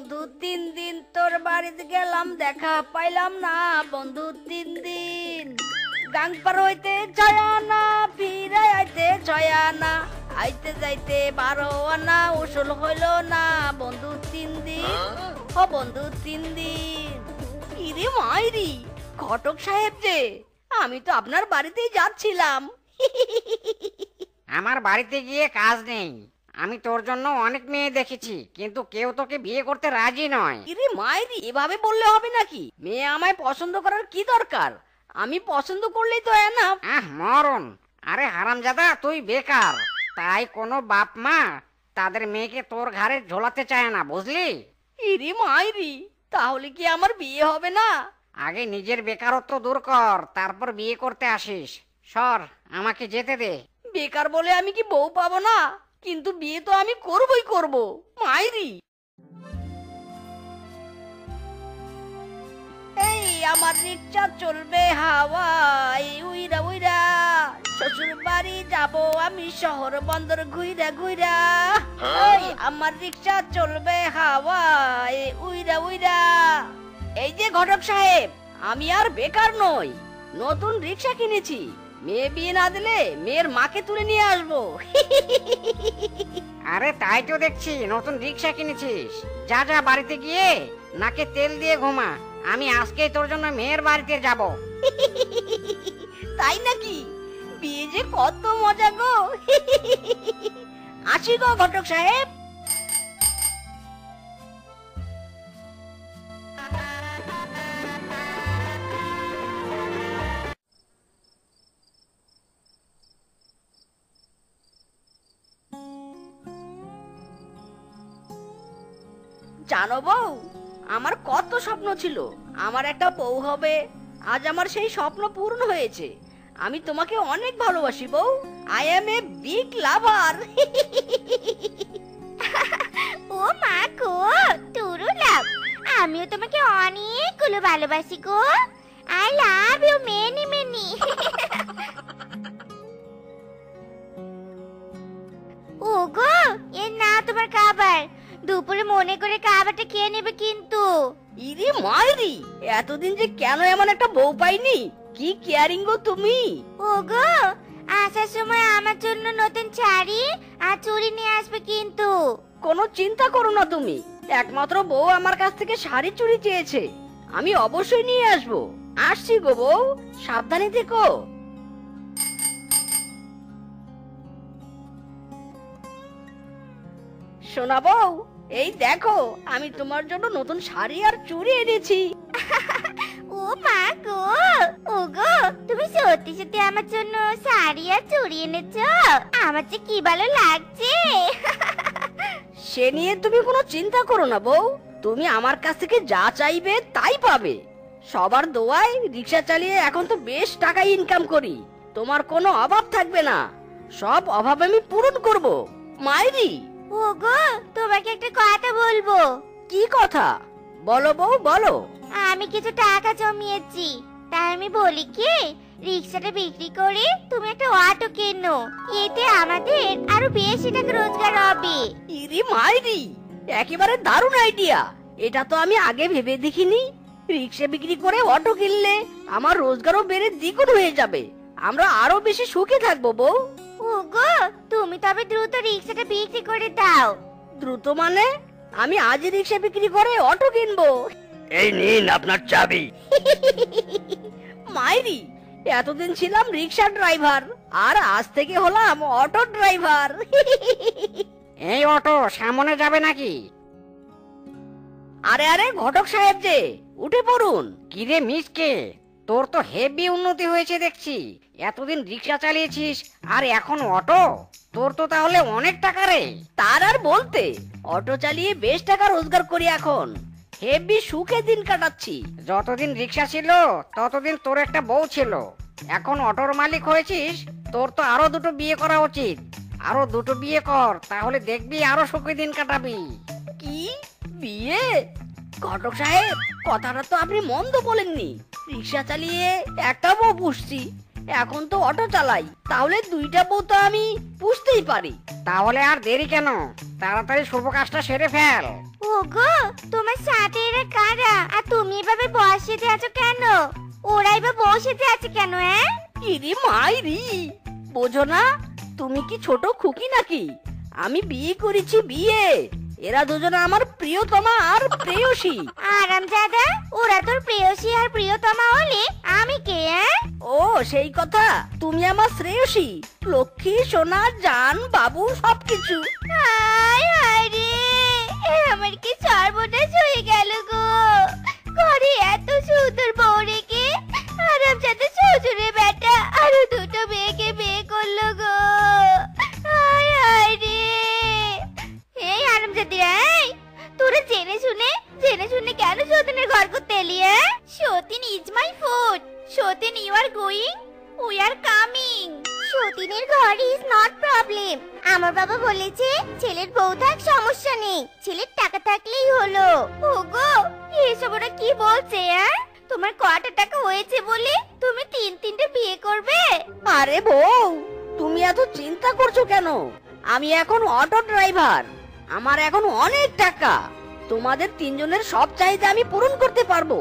বন্ধু 3 দিন তোর বাড়িতে গেলাম, দেখা পাইলাম না বন্ধু 3 দিন। গাং পার হইতে 6 আনা, ফিরে আইতে 6 আনা, আইতে যাইতে 12 আনা, উসুল হইল না বন্ধু 3 দিন। ও বন্ধু 3 দিন। ইরে মাইরি, ঘটক সাহেব যে, আমি তো আপনার বাড়িতেই যাচ্ছিলাম। আমার বাড়িতে গিয়ে কাজ নেই। আমি তোর জন্য অনেক মেয়ে দেখেছি, কিন্তু কেউ তোকে বিয়ে করতে রাজি নয়। ইরে মাইরি, এভাবে বললে হবে নাকি? মেয়ে আমায় পছন্দ করার কি দরকার? আমি পছন্দ করলেই তো না। মরণ! আরে হারামজাদা, তুই বেকার, তাই কোনো বাপ মা তাদের মেয়েকে তোর ঘাড়ে ঝোলাতে চায় না, বুঝলি? ইরে মাইরি, তাহলে কি আমার বিয়ে হবে না? আগে নিজের বেকারত্ব দূর কর, তারপর বিয়ে করতে আসিস। সর, আমাকে যেতে দে। বেকার বলে আমি কি বউ পাবো না? কিন্তু বিয়ে তো আমি করবই করব। মাইরি, এই আমার রিকশা চলবে হাওয়ায়, উইরা উইরা শ্বশুর বাড়ি যাব আমি, শহর বন্দর ঘুইরা ঘুইরা। এই আমার রিকশা চলবে হাওয়ায়, উইরা উইরা। এই যে ঘটক সাহেব, আমি আর বেকার নই, নতুন রিকশা কিনেছি। মেয়ে বিয়ে না দিলে মেয়ের মাকে তুলে নিয়ে আসবো। আরে তাই তো দেখছি, নতুন রিক্সা কিনেছিস। যা যা, বাড়িতে গিয়ে নাকে তেল দিয়ে ঘুমা। আমি আজকেই তোর জন্য মেয়ের বাড়িতে যাব। তাই নাকি? বিয়ে যে কত মজা গো। আসি গো ঘটক সাহেব। জানো বউ, আমার কত স্বপ্ন ছিল আমার একটা বউ হবে। আজ আমার সেই স্বপ্ন পূর্ণ হয়েছে। আমি তোমাকে অনেক ভালোবাসি বউ। I am a big lover. ও মা গো, তুরু লাভ, আমিও তোমাকে অনেকগুলো ভালোবাসি গো। I love you many many. ও গো, এ না তোমার খাবার। দুপুরে মনে করে খাবারটা খেয়ে নেবে কিন্তু। ইরে মাইরি, এতদিন যে কেন এমন একটা বউ পাইনি। কি কেয়ারিং গো তুমি। ও গো, আসার সময় আমার জন্য নতুন শাড়ি আর চুড়ি নিয়ে আসবে কিন্তু। কোনো চিন্তা করো না তুমি, একমাত্র বউ আমার কাছ থেকে শাড়ি চুড়ি চেয়েছে, আমি অবশ্যই নিয়ে আসবো। আসছি গো বউ, সাবধানে থেকো। শোনা বউ, এই দেখো আমি তোমার জন্য নতুন শাড়ি আর চুড়ি এনেছি। ও মা গো, ও গো, তুমি সত্যি সত্যি আমার জন্য শাড়ি আর চুড়ি এনেছো? আমার যে কি ভালো লাগছে। সে নিয়ে তুমি কোনো চিন্তা করো না বউ, তুমি আমার কাছ থেকে যা চাইবে তাই পাবে। সবার দোয়ায় রিক্সা চালিয়ে এখন তো বেশ টাকা ইনকাম করি। তোমার কোনো অভাব থাকবে না, সব অভাব আমি পূরণ করব। মাইরি, ও গো, তোমাকে একটা কথা বলবো। কি কথা? বলো বউ, বলো। আমি কিছু টাকা জমিয়েছি, তাই আমি বলি কি, রিক্সাটা বিক্রি করে তুমি একটা অটো কেনো। এতে আমাদের আরো বেশি টাকা রোজগার হবে। ইরি মাইরি, একেবারে দারুণ আইডিয়া। এটা তো আমি আগে ভেবে দেখিনি। রিক্সা বিক্রি করে অটো কিনলে আমার রোজগারও বেড়ে দ্বিগুণ হয়ে যাবে। আমরা আরো বেশি সুখে থাকবো বউ। ওগো, তুমি তবে দ্রুত রিক্সাটা বিক্রি করে দাও। দ্রুত মানে? আমি আজই রিক্সা বিক্রি করে অটো কিনবো। এই নিন আপনার চাবি। মাইরি, এতদিন ছিলাম রিক্সা ড্রাইভার, আর আজ থেকে হলাম অটো ড্রাইভার। এই অটো সামনে যাবে নাকি? আরে আরে ঘটক সাহেব যে, উঠে পড়ুন। কিরে মিসকে, তোর তো হেভি উন্নতি হয়েছে দেখছি। এতদিন রিক্সা চালিয়েছিস আর এখন অটো। তোর তো তাহলে অনেক টাকা রে। তার আর বলতে, অটো চালিয়ে বেশ টাকা রোজগার করি এখন। হেভি সুখে দিন কাটাচ্ছি। যতদিন রিক্সা ছিল ততদিন তোর একটা বউ ছিল, এখন অটোর মালিক হয়েছিস, তোর তো আরো দুটো বিয়ে করা উচিত। আরো দুটো বিয়ে কর, তাহলে দেখবি আরো সুখে দিন কাটাবি। কি বিয়ে? ঘটক সাহেব, কথাটা তো আপনি মন্দ বলেননি। রিক্সা চালিয়ে একটা বউ পুষছি, এখন তো অটো চালাই, তাহলে দুইটা বউ তো আমি পুষতেই পারি। তাহলে আর দেরি কেন, তাড়াতাড়ি শুভ কাজটা সেরে ফেল। ওগো, তোমার সাথে এরা কারা? আর তুমি এভাবে বসে আছো কেন? ওরাই বা বসে আছে কেন? ইরি মাইরি, বোঝো না? তুমি কি ছোট খুকি নাকি? আমি বিয়ে করেছি, বিয়ে। এরা দুজনে আমার প্রিয়তমা আর প্রেয়সী। আরামজাদা, ওরা তোর প্রেয়সী আর প্রিয়তমা হলে আমি কে? ও সেই কথা, তুমি আমার শ্রেয়সী, লক্ষ্মী, সোনা, জান, বাবু, সবকিছু। হায় হায় রে, আমার কি সর্বনাশ হয়ে গেল গো। ঘরে এত সুন্দর বউ রেখে আরামজাদা শ্বশুরে বেটা আরো দুটো মেয়েকে বিয়ে করলো গো। হায় হায় রে। এই আরামজাদিরা, তোরা জেনে শুনে কেন সতীনের ঘর করতে এলি? সতীন ইজ মাই ফুড। সতীন, you are going, we are coming. সতীনের ঘর ইজ নট প্রবলেম। আমার বাবা বলেছে ছেলের বউ থাক, সমস্যা নেই, ছেলের টাকা থাকলেই হলো। ওগো, এসব ওরা কি বলছে? তোমার কত টাকা হয়েছে বলে তুমি তিনটে বিয়ে করবে? আরে বউ, তুমি এত চিন্তা করছো কেন? আমি এখন অটো ড্রাইভার, আমার এখন অনেক টাকা। তোমাদের তিনজনের সব চাহিদা আমি পূরণ করতে পারবো।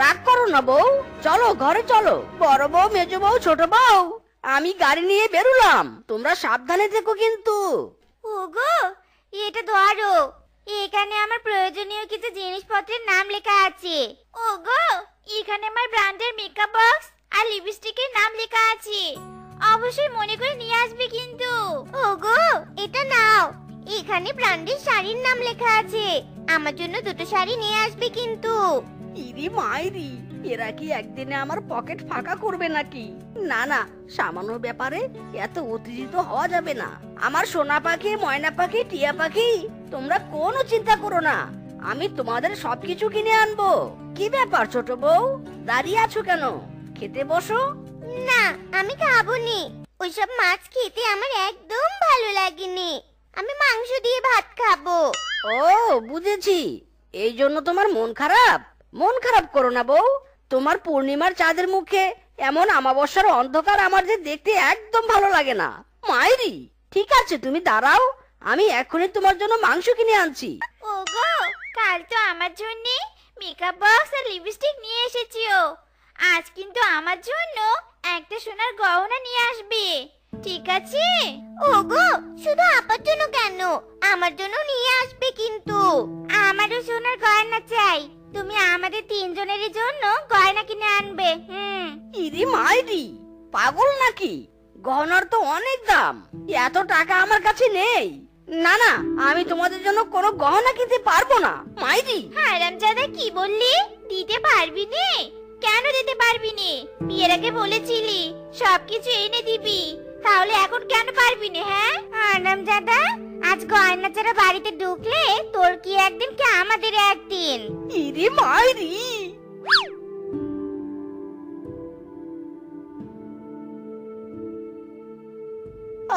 রাগ করো না বউ, চলো ঘরে চলো। বড় বউ, মেজো বউ, ছোট বউ, আমি গাড়ি নিয়ে বেরোলাম, তোমরা সাবধানে থেকো কিন্তু। ওগো, এটা ধরো, এখানে আমার প্রয়োজনীয় কিছু জিনিসপত্রের নাম লেখা আছে। ওগো, এখানে আমার ব্র্যান্ডের মেকআপ বক্স আর লিপস্টিকের নাম লেখা আছে, অবশ্যই মনে করে নিয়ে আসবে কিন্তু। ওগো, এটা নাও, এখানে ব্র্যান্ডের শাড়ির নাম লেখা আছে, আমার জন্য দুটো শাড়ি নিয়ে আসবে কিন্তু। ইরি মাইরি, এরা কি একদিনে আমার পকেট ফাঁকা করবে নাকি? না না, সামান্য ব্যাপারে এত উত্তেজিত হওয়া যাবে না। আমার সোনা পাখি, ময়না পাখি, টিয়া পাখি, তোমরা কোনো চিন্তা করো না, আমি তোমাদের সবকিছু কিনে আনবো। কি ব্যাপার ছোট বউ, দাঁড়িয়ে আছো কেন? খেতে বসো। না, আমি খাবো নি, ওইসব মাছ খেতে আমার একদম ভালো লাগেনি, আমি মাংস দিয়ে ভাত খাবো। ও বুঝেছি, এই জন্য তোমার মন খারাপ। মন খারাপ করো না বউ, তোমার পূর্ণিমার চাঁদের মুখে এমন অমাবস্যার অন্ধকার আমার যে দেখতে একদম ভালো লাগে না। মাইরি, ঠিক আছে তুমি দাঁড়াও, আমি এখনই তোমার জন্য মাংস কিনে আনছি। ওগো, কাল তো আমার জন্য মেকআপ বক্স আর লিপস্টিক নিয়ে এসেছিও, আজ কিন্তু আমার জন্য একটা সোনার গহনা নিয়ে আসবে, ঠিক আছে? ওগো, শুধু আপার জন্য কেন, আমার জন্য নিয়ে আসবে কিন্তু। আমারও সোনার গয়না চাই, তুমি আমাদের তিনজনেরই জন্য গয়না কিনে আনবে। ইরি মাইরি, পাগল নাকি? গহনার তো অনেক দাম, এত টাকা আমার কাছে নেই। না না, আমি তোমাদের জন্য কোনো গহনা কিনতে পারবো না। মাইরি, হারামজাদা, কি বললি? দিতে পারবি নে? কেন দিতে পারবি নে? বিয়ের আগে বলেছিলি সবকিছু এনে দিবি, তাহলে এখন কেন পারবি না? হারামজাদা, আজ গয়না ছাড়া বাড়িতে ঢুকলে তোর কি একদিন কি আমাদের একদিন। ইরি মাইরি।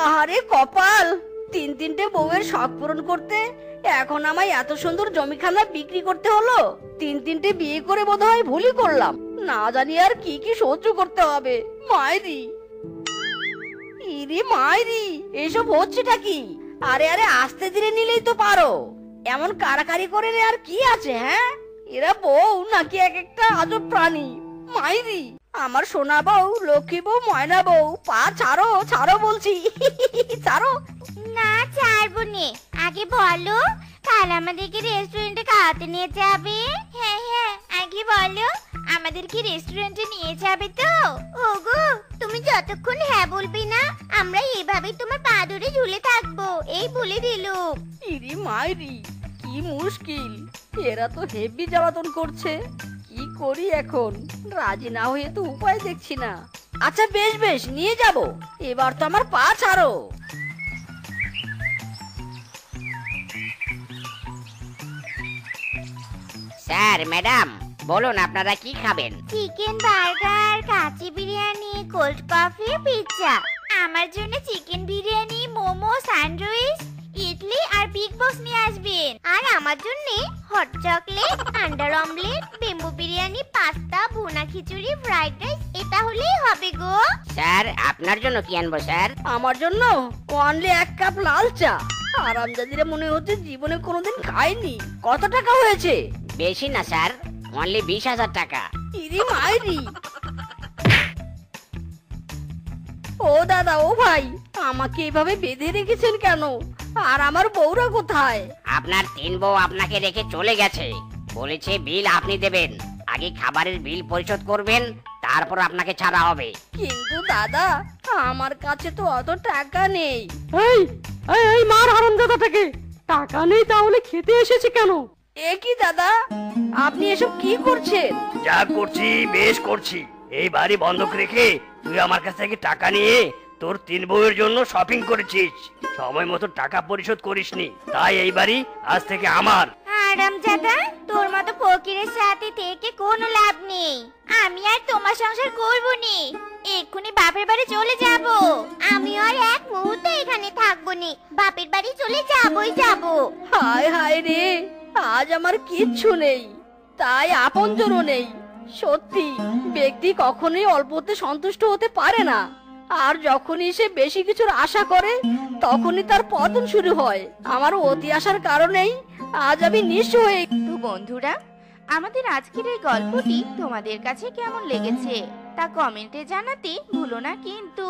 আহারে কপাল, তিনটে বউয়ের শখ পূরণ করতে এখন আমায় এত সুন্দর জমিখানা বিক্রি করতে হলো। তিনটে বিয়ে করে বোধহয় ভুলই করলাম, না জানি আর কি কি সহ্য করতে হবে। মাইরি, ইরি মাইরি, এসব হচ্ছেটা কি? আরে আরে, আস্তে ধীরে নিলেই তো পারো, এমন কারাকারি করে আর কি আছে? হ্যাঁ, এরা বউ নাকি এক একটা আজব প্রাণী। মাইরি, আমার সোনা বউ, লক্ষ্মী বউ, ময়না বউ, পা ছাড়ো ছাড়ো বলছি। ছাড়ো। না, ছাড়বো নে, আগে বলো কাল আমাদেরকে রেস্টুরেন্টে খাওয়াতে নিয়ে যাবে? হ্যাঁ হ্যাঁ, আগে বলো আমাদেরকে রেস্টুরেন্টে নিয়ে যাবে তো? ওগো, তুমি যতক্ষণ হ্যাঁ বলবে না, আমরা এভাবেই তোমার পা ধরে ঝুলে থাকবো, এই বলে দিলুম। ইরি মাইরি, কি মুশকিল, এরা তো হেভি জ্বালাতন করছে। কি করি এখন? রাজি না হয়ে তো উপায় দেখছি না। আচ্ছা বেশ বেশ, নিয়ে যাব, এবার তো আমার পা ছাড়ো। স্যার, ম্যাডাম, বলুন আপনারা কি খাবেন? চিকেন বার্গার, কাচি বিরিয়ানি, কোল্ড কফি, পিৎজা। আমার জন্য চিকেন বিরিয়ানি, মোমো, স্যান্ডউইচ, ইডলি আর বিগ বস নিয়ে আসবেন। আর আমার জন্য hot chocolate, under omelette, bamboo biryani, pasta, ভুনা খিচুড়ি, ফ্রাইড রাইস এটা হলেই হবে গো। স্যার আপনার জন্য কি আনবো স্যার? আমার জন্য অনলি 1 কাপ লাল চা। আরামজাদিরা মনে হচ্ছে জীবনে কোনোদিন খায়নি। কত টাকা হয়েছে? বেশি না স্যার, অনলি 20,000 টাকা। ইরি মাইরি। ও দাদা, ও ভাই, আমাকে এভাবে বেঁধে রেখেছেন কেন? আর আমার বউরা কোথায়? আপনার 3 বউ আপনাকে রেখে চলে গেছে, বলেছে বিল আপনি দেবেন। আগে খাবারের বিল পরিশোধ করবেন, তারপর আপনাকে ছাড়া হবে। কিন্তু দাদা, আমার কাছে তো অত টাকা নেই। এই এই এই মার হারামজাদাটাকে, টাকা নেই তাহলে খেতে এসেছে কেন? এ কি দাদা, আপনি এসব কি করছেন? যা করছি বেশ করছি। এই বাড়ি বন্ধক রেখে তুই আমার কাছ থেকে টাকা নিয়ে তোর 3 বউয়ের জন্য শপিং করেছিস। সময় মতো টাকা পরিশোধ করিসনি, তাই এই বাড়ি আজ থেকে আমার। আরামজাদা, তোর মতো ফকিরের সাথে থেকে কোনো লাভ নেই। আমি আর তোমার সংসার করব নি। এক্ষুনি বাপের বাড়ি চলে যাব। আমি আর এক মুহূর্ত এখানে থাকবো নি। বাপের বাড়ি চলে যাবই যাব। হায় হায় রে, আজ আমার কিচ্ছু নেই, তাই আপনজনও নেই। সত্যি, ব্যক্তি কখনোই অল্পতে সন্তুষ্ট হতে পারে না। আর যখনই সে বেশি কিছুর আশা করে, তখনই তার পতন শুরু হয়। আমার অতি আশার কারণেই আজ আমি নিঃস্ব হয়ে। তো বন্ধুরা, আমাদের আজকের এই গল্পটি তোমাদের কাছে কেমন লেগেছে তা কমেন্টে জানাতে ভুলো না কিন্তু।